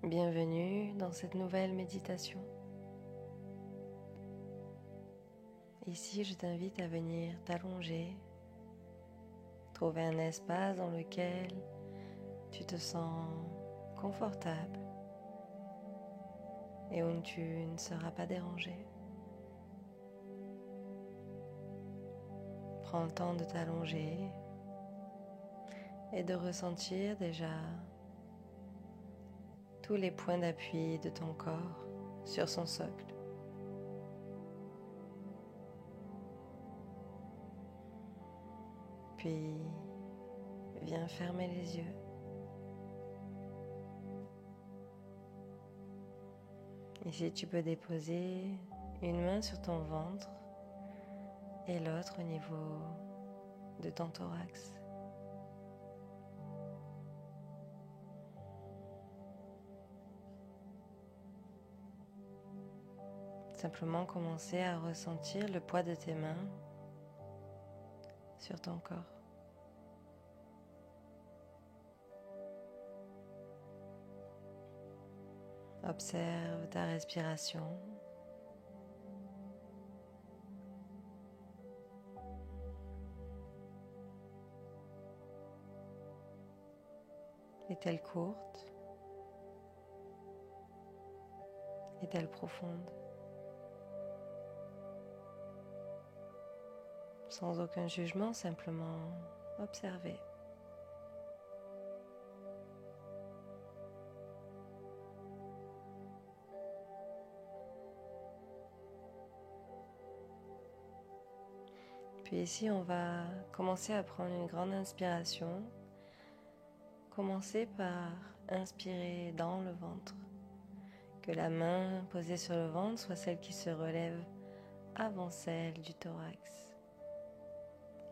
Bienvenue dans cette nouvelle méditation. Ici, je t'invite à venir t'allonger, trouver un espace dans lequel tu te sens confortable et où tu ne seras pas dérangé. Prends le temps de t'allonger et de ressentir déjà tous les points d'appui de ton corps sur son socle. Puis, viens fermer les yeux. Ici, tu peux déposer une main sur ton ventre et l'autre au niveau de ton thorax. Simplement commencer à ressentir le poids de tes mains sur ton corps. Observe ta respiration. Est-elle courte? Est-elle profonde? Sans aucun jugement, simplement observer. Puis ici, on va commencer à prendre une grande inspiration. Commencez par inspirer dans le ventre. Que la main posée sur le ventre soit celle qui se relève avant celle du thorax.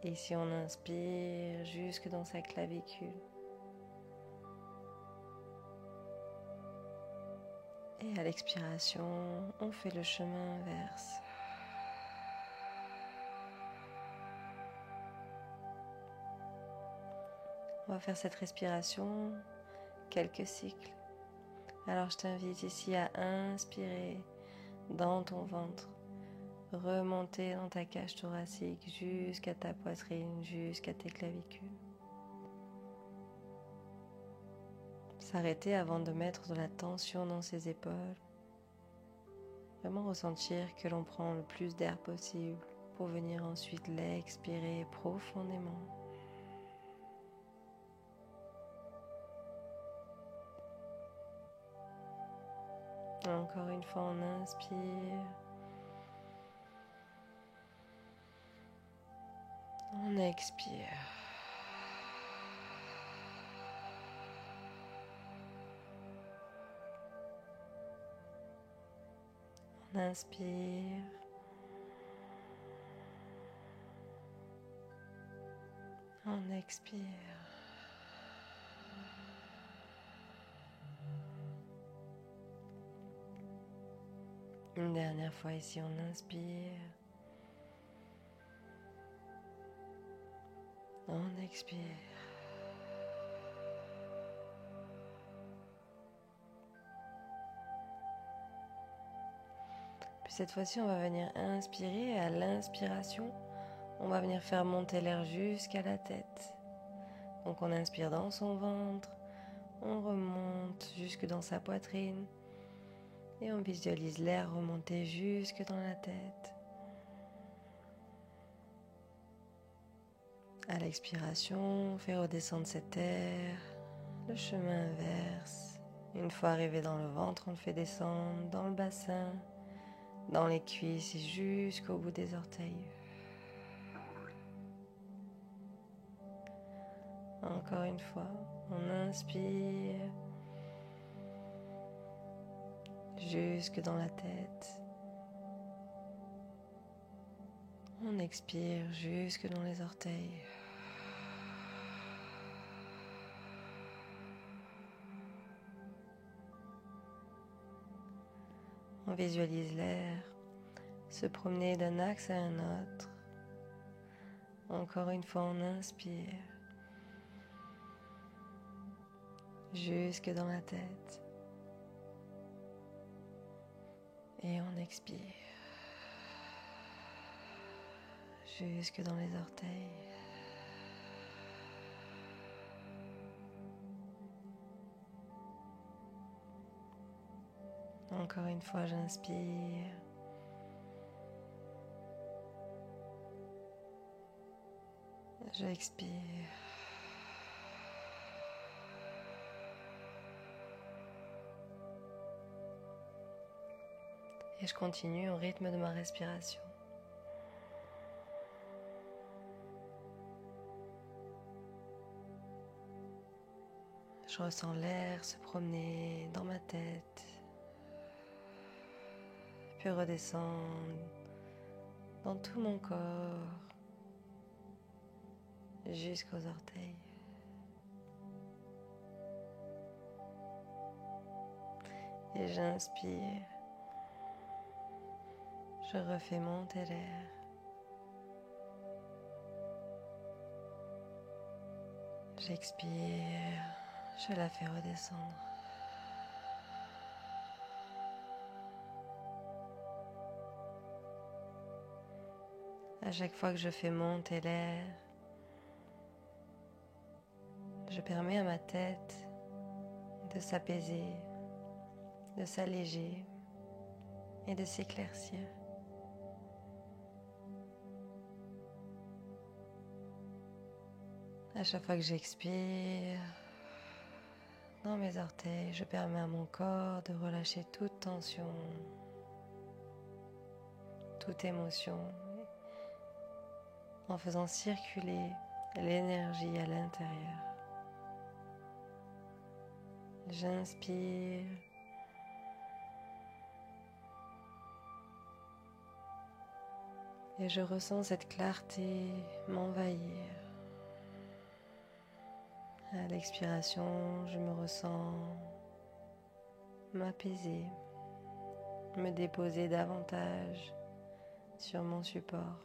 Et ici, on inspire jusque dans sa clavicule. Et à l'expiration, on fait le chemin inverse. On va faire cette respiration quelques cycles. Alors je t'invite ici à inspirer dans ton ventre, remonter dans ta cage thoracique jusqu'à ta poitrine, jusqu'à tes clavicules. S'arrêter avant de mettre de la tension dans ses épaules. Vraiment ressentir que l'on prend le plus d'air possible pour venir ensuite l'expirer profondément. Encore une fois, on inspire. On expire. On inspire. On expire. Une dernière fois ici, on inspire. On expire. Puis cette fois-ci, on va venir inspirer et à l'inspiration, on va venir faire monter l'air jusqu'à la tête. Donc on inspire dans son ventre, on remonte jusque dans sa poitrine et on visualise l'air remonter jusque dans la tête. À l'expiration, on fait redescendre cet air, le chemin inverse. Une fois arrivé dans le ventre, on le fait descendre dans le bassin, dans les cuisses et jusqu'au bout des orteils. Encore une fois, on inspire jusque dans la tête. On expire jusque dans les orteils. On visualise l'air se promener d'un axe à un autre. Encore une fois, on inspire jusque dans la tête. Et on expire jusque dans les orteils. Encore une fois, j'inspire. J'expire. Et je continue au rythme de ma respiration. Je ressens l'air se promener dans ma tête, puis redescendre dans tout mon corps jusqu'aux orteils. Et j'inspire. Je refais monter l'air. J'expire. Je la fais redescendre. À chaque fois que je fais monter l'air, je permets à ma tête de s'apaiser, de s'alléger et de s'éclaircir. À chaque fois que j'expire, dans mes orteils, je permets à mon corps de relâcher toute tension, toute émotion, en faisant circuler l'énergie à l'intérieur. J'inspire. Et je ressens cette clarté m'envahir. À l'expiration, je me ressens m'apaiser, me déposer davantage sur mon support.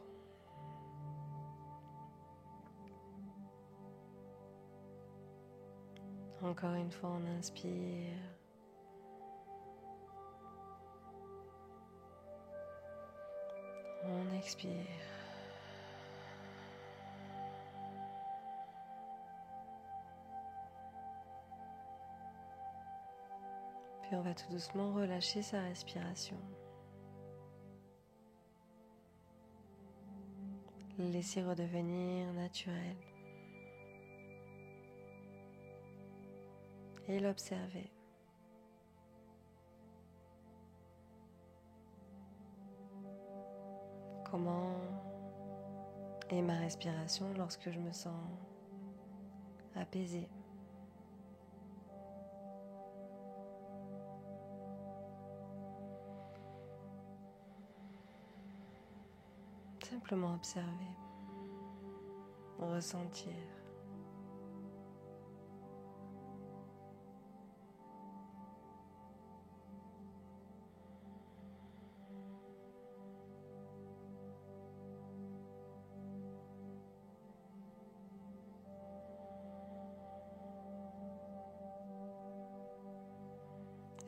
Encore une fois, on inspire. On expire. Puis on va tout doucement relâcher sa respiration. Laisser redevenir naturel. Et l'observer. Comment est ma respiration lorsque je me sens apaisée? Simplement observer, ressentir.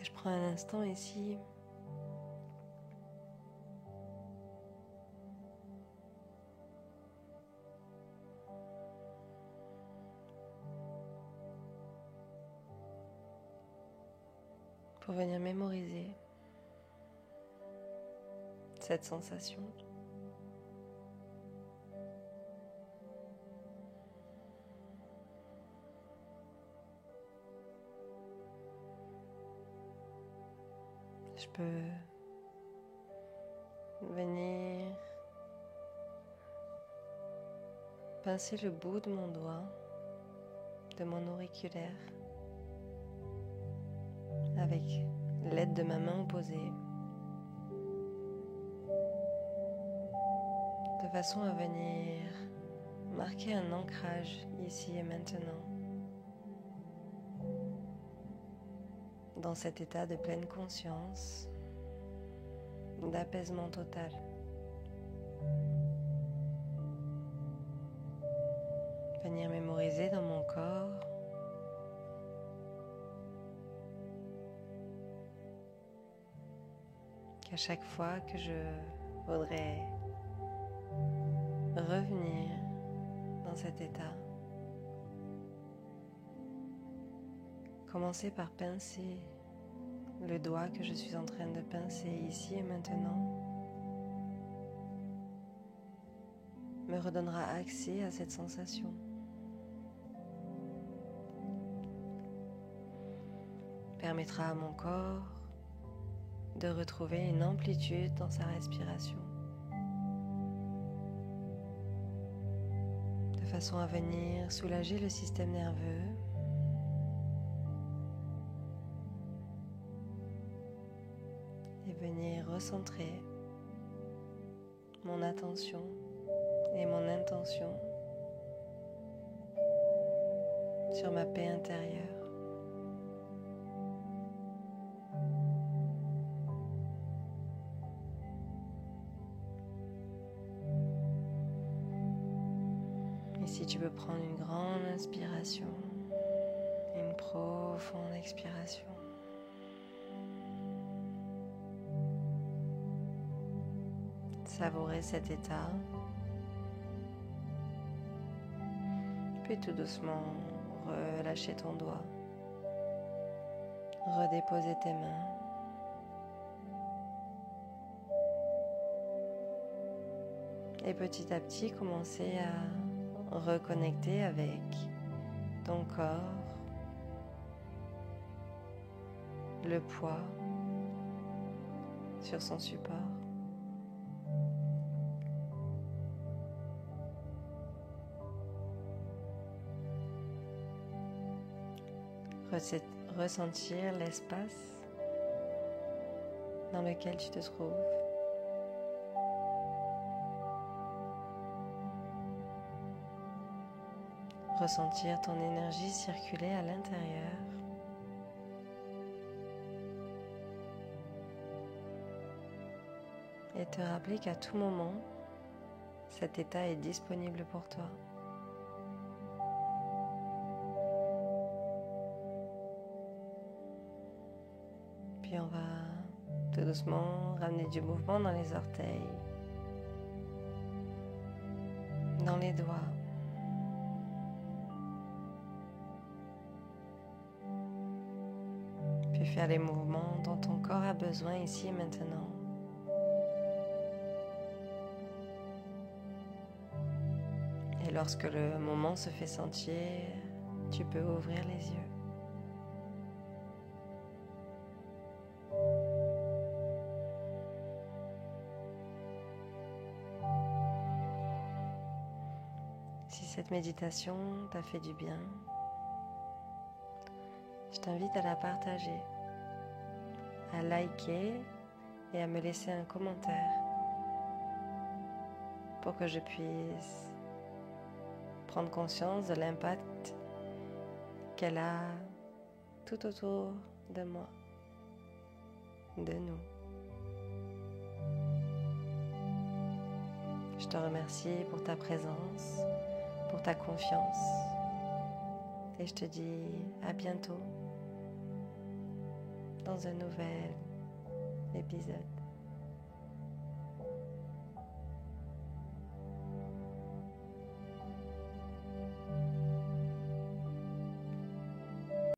Et je prends un instant ici pour venir mémoriser cette sensation. Je peux venir pincer le bout de mon doigt, de mon auriculaire, avec l'aide de ma main opposée, de façon à venir marquer un ancrage ici et maintenant, dans cet état de pleine conscience, d'apaisement total. Venir mémoriser dans mon corps qu'à chaque fois que je voudrais revenir dans cet état, commencer par pincer le doigt que je suis en train de pincer ici et maintenant me redonnera accès à cette sensation. Permettra à mon corps de retrouver une amplitude dans sa respiration, de façon à venir soulager le système nerveux et venir recentrer mon attention et mon intention sur ma paix intérieure. Ici, tu peux prendre une grande inspiration et une profonde expiration. Savourer cet état. Puis tout doucement relâcher ton doigt, redéposer tes mains. Et petit à petit commencer à reconnecter avec ton corps, le poids sur son support. Ressentir l'espace dans lequel tu te trouves. Ressentir ton énergie circuler à l'intérieur. Et te rappeler qu'à tout moment, cet état est disponible pour toi. Puis on va tout doucement ramener du mouvement dans les orteils, dans les doigts. Puis faire les mouvements dont ton corps a besoin ici et maintenant. Et lorsque le moment se fait sentir, tu peux ouvrir les yeux. Si cette méditation t'a fait du bien, je t'invite à la partager, à liker et à me laisser un commentaire pour que je puisse prendre conscience de l'impact qu'elle a tout autour de moi, de nous. Je te remercie pour ta présence, pour ta confiance et je te dis à bientôt dans un nouvel épisode.